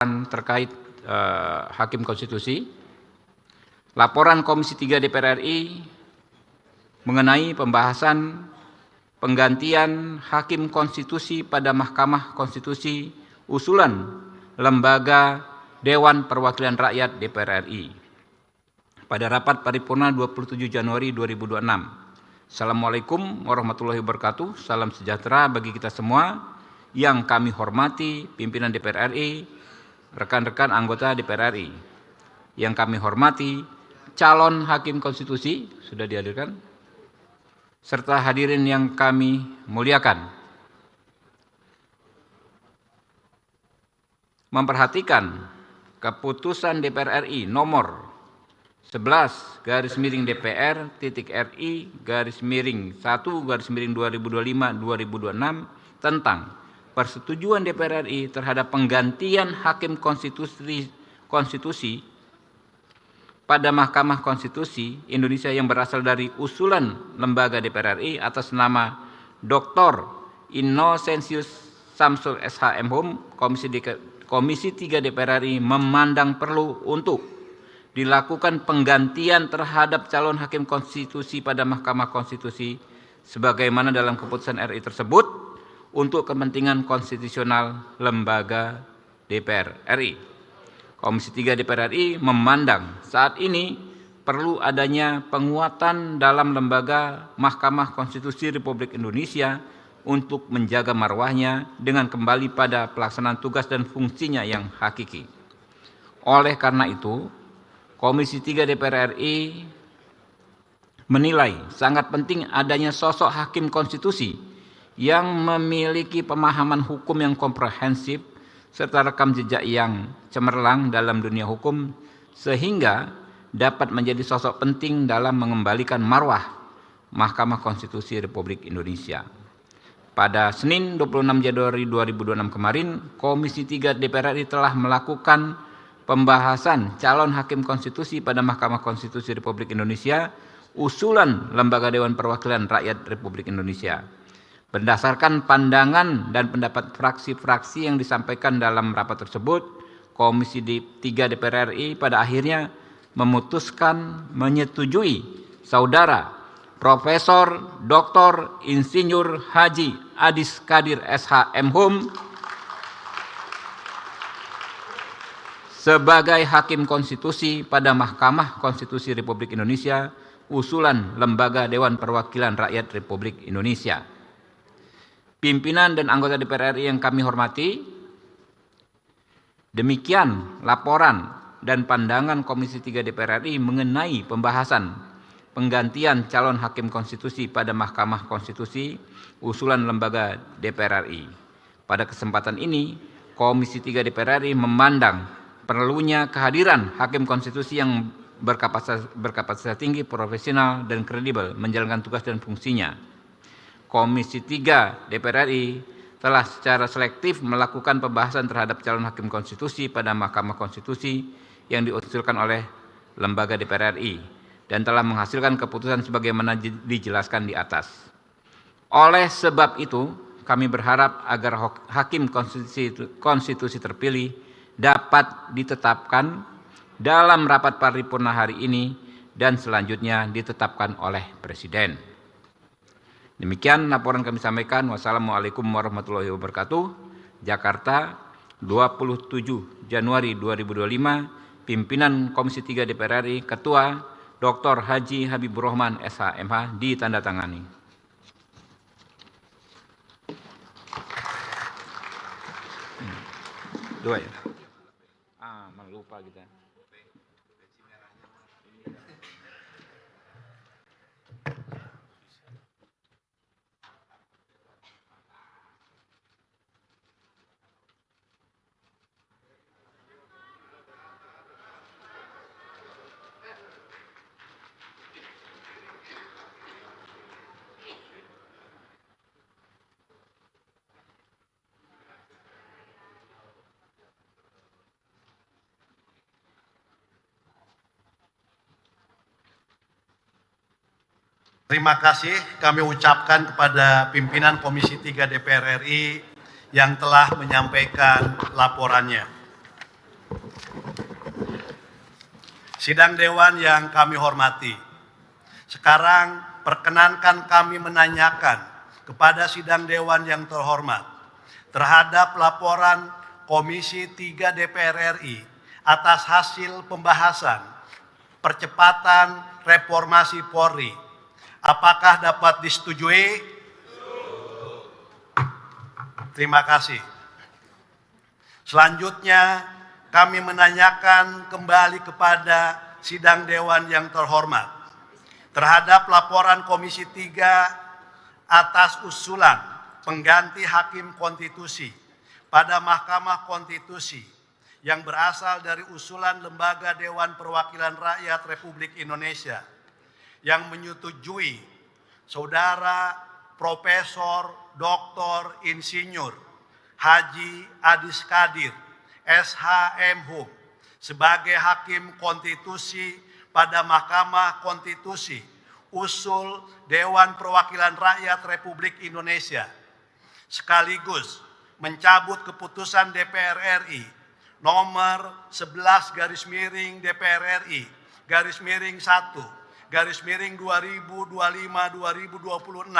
terkait Hakim Konstitusi. Laporan Komisi 3 DPR RI mengenai pembahasan penggantian Hakim Konstitusi pada Mahkamah Konstitusi usulan Lembaga Dewan Perwakilan Rakyat DPR RI pada rapat paripurna 27 Januari 2026. Assalamualaikum warahmatullahi wabarakatuh. Salam sejahtera bagi kita semua. Yang kami hormati pimpinan DPR RI, rekan-rekan anggota DPR RI. Yang kami hormati calon Hakim Konstitusi, sudah dihadirkan, serta hadirin yang kami muliakan. Memperhatikan keputusan DPR RI nomor 11/RI-1/2025-2026 tentang persetujuan DPR RI terhadap penggantian Hakim Konstitusi pada Mahkamah Konstitusi Indonesia yang berasal dari usulan lembaga DPR RI atas nama Dr. Innocentius Samsul SH.M.Hum, Komisi 3 DPR RI memandang perlu untuk dilakukan penggantian terhadap calon Hakim Konstitusi pada Mahkamah Konstitusi sebagaimana dalam keputusan RI tersebut untuk kepentingan konstitusional lembaga DPR RI. Komisi 3 DPR RI memandang saat ini perlu adanya penguatan dalam lembaga Mahkamah Konstitusi Republik Indonesia untuk menjaga marwahnya dengan kembali pada pelaksanaan tugas dan fungsinya yang hakiki. Oleh karena itu, Komisi 3 DPR RI menilai sangat penting adanya sosok Hakim Konstitusi yang memiliki pemahaman hukum yang komprehensif serta rekam jejak yang cemerlang dalam dunia hukum sehingga dapat menjadi sosok penting dalam mengembalikan marwah Mahkamah Konstitusi Republik Indonesia. Pada Senin 26 Januari 2026 kemarin, Komisi 3 DPR RI telah melakukan pembahasan calon Hakim Konstitusi pada Mahkamah Konstitusi Republik Indonesia usulan Lembaga Dewan Perwakilan Rakyat Republik Indonesia. Berdasarkan pandangan dan pendapat fraksi-fraksi yang disampaikan dalam rapat tersebut, Komisi 3 DPR RI pada akhirnya memutuskan menyetujui Saudara Profesor Dr. Insinyur Haji Adis Kadir SH.M.Hum sebagai Hakim Konstitusi pada Mahkamah Konstitusi Republik Indonesia usulan Lembaga Dewan Perwakilan Rakyat Republik Indonesia. Pimpinan dan anggota DPR RI yang kami hormati, demikian laporan dan pandangan Komisi 3 DPR RI mengenai pembahasan penggantian calon Hakim Konstitusi pada Mahkamah Konstitusi usulan Lembaga DPR RI. Pada kesempatan ini, Komisi 3 DPR RI memandang perlunya kehadiran Hakim Konstitusi yang berkapasitas tinggi, profesional, dan kredibel menjalankan tugas dan fungsinya. Komisi 3 DPR RI telah secara selektif melakukan pembahasan terhadap calon Hakim Konstitusi pada Mahkamah Konstitusi yang diusulkan oleh Lembaga DPR RI dan telah menghasilkan keputusan sebagaimana dijelaskan di atas. Oleh sebab itu, kami berharap agar Hakim Konstitusi terpilih dapat ditetapkan dalam rapat paripurna hari ini dan selanjutnya ditetapkan oleh Presiden. Demikian laporan kami sampaikan. Wassalamualaikum warahmatullahi wabarakatuh. Jakarta, 27 Januari 2025. Pimpinan Komisi 3 DPR RI, Ketua Dr. Haji Habibur Rahman SH.M.H. ditandatangani. Dua ya? Lupa kita. Terima kasih kami ucapkan kepada pimpinan Komisi 3 DPR RI yang telah menyampaikan laporannya. Sidang Dewan yang kami hormati, sekarang perkenankan kami menanyakan kepada Sidang Dewan yang terhormat terhadap laporan Komisi 3 DPR RI atas hasil pembahasan percepatan reformasi Polri. Apakah dapat disetujui? Terima kasih. Selanjutnya, kami menanyakan kembali kepada Sidang Dewan yang terhormat terhadap laporan Komisi 3 atas usulan pengganti Hakim Konstitusi pada Mahkamah Konstitusi yang berasal dari usulan Lembaga Dewan Perwakilan Rakyat Republik Indonesia yang menyetujui Saudara Profesor Dr. Insinyur Haji Adis Kadir SH.M.Hum sebagai Hakim Konstitusi pada Mahkamah Konstitusi usul Dewan Perwakilan Rakyat Republik Indonesia, sekaligus mencabut keputusan DPR RI nomor 11 garis miring DPR RI garis miring 1 garis miring 2025-2026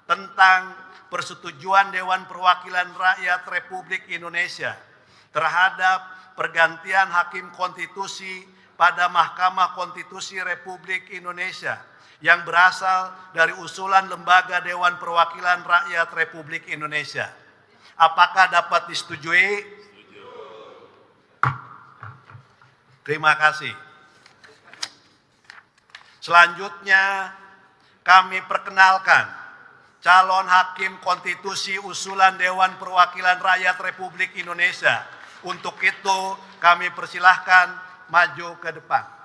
tentang persetujuan Dewan Perwakilan Rakyat Republik Indonesia terhadap pergantian Hakim Konstitusi pada Mahkamah Konstitusi Republik Indonesia yang berasal dari usulan Lembaga Dewan Perwakilan Rakyat Republik Indonesia. Apakah dapat disetujui? Terima kasih. Selanjutnya, kami perkenalkan calon Hakim Konstitusi usulan Dewan Perwakilan Rakyat Republik Indonesia. Untuk itu, kami persilahkan maju ke depan.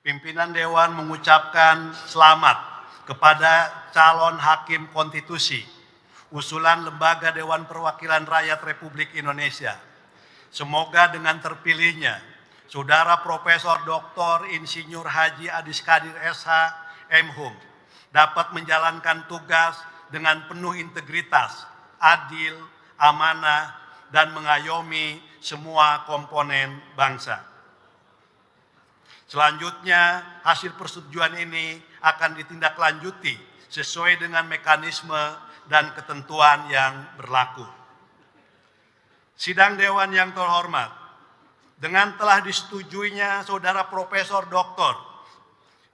Pimpinan Dewan mengucapkan selamat kepada calon hakim konstitusi usulan Lembaga Dewan Perwakilan Rakyat Republik Indonesia. Semoga dengan terpilihnya Saudara Profesor Dr. Insinyur Haji Adis Kadir SH MHum dapat menjalankan tugas dengan penuh integritas, adil, amanah, dan mengayomi semua komponen bangsa. Selanjutnya, hasil persetujuan ini akan ditindaklanjuti sesuai dengan mekanisme dan ketentuan yang berlaku. Sidang Dewan yang terhormat, dengan telah disetujuinya Saudara Profesor Dr.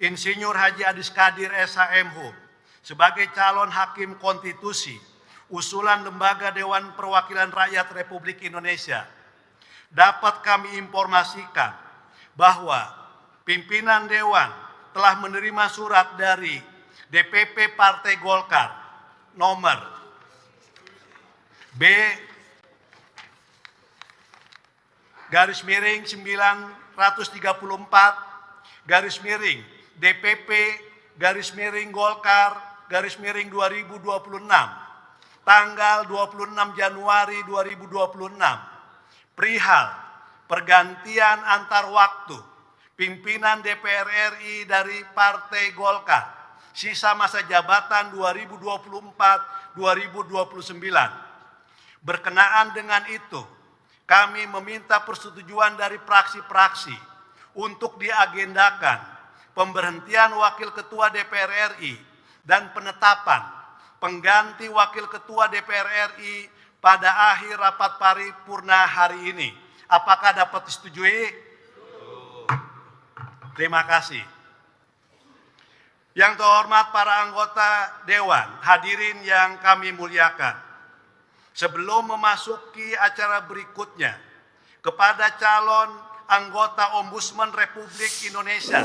Insinyur Haji Adis Kadir SH MHum sebagai calon hakim konstitusi usulan Lembaga Dewan Perwakilan Rakyat Republik Indonesia, dapat kami informasikan bahwa pimpinan Dewan telah menerima surat dari DPP Partai Golkar nomor B-9-304-DPP-Golkar-2026 tanggal 26 Januari 2026 perihal pergantian antar waktu pimpinan DPR RI dari Partai Golkar sisa masa jabatan 2024-2029. Berkenaan dengan itu, kami meminta persetujuan dari fraksi-fraksi untuk diagendakan pemberhentian Wakil Ketua DPR RI dan penetapan pengganti Wakil Ketua DPR RI pada akhir rapat paripurna hari ini. Apakah dapat disetujui? Terima kasih. Yang terhormat para anggota Dewan, hadirin yang kami muliakan. Sebelum memasuki acara berikutnya, kepada calon anggota Ombudsman Republik Indonesia